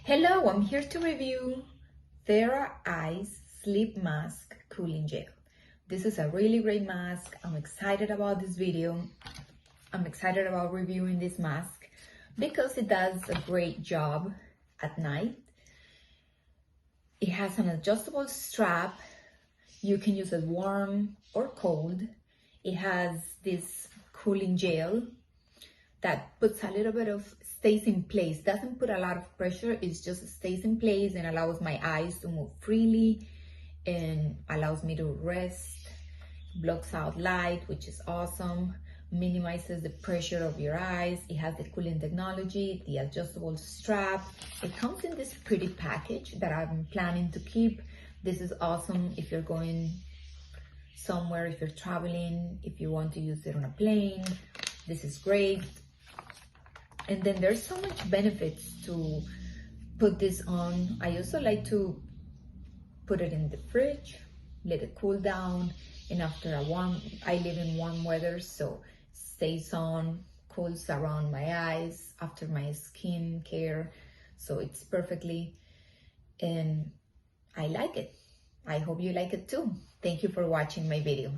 Hello, I'm here to review TheraICE Sleep Mask Cooling Gel. This is a really great mask. I'm excited about this video. I'm excited about reviewing this mask because it does a great job at night. It has an adjustable strap. You can use it warm or cold. It has this cooling gel that puts a little bit of stays in place, doesn't put a lot of pressure, it just stays in place and allows my eyes to move freely and allows me to rest, blocks out light, which is awesome, minimizes the pressure of your eyes. It has the cooling technology, the adjustable strap. It comes in this pretty package that I'm planning to keep. This is awesome if you're going somewhere, if you're traveling, if you want to use it on a plane. This is great. And then there's so much benefits to put this on. I also like to put it in the fridge, let it cool down, and after I live in warm weather, so stays on, cools around my eyes after my skin care, so it's perfectly, and I like it. I hope you like it too. Thank you for watching my video.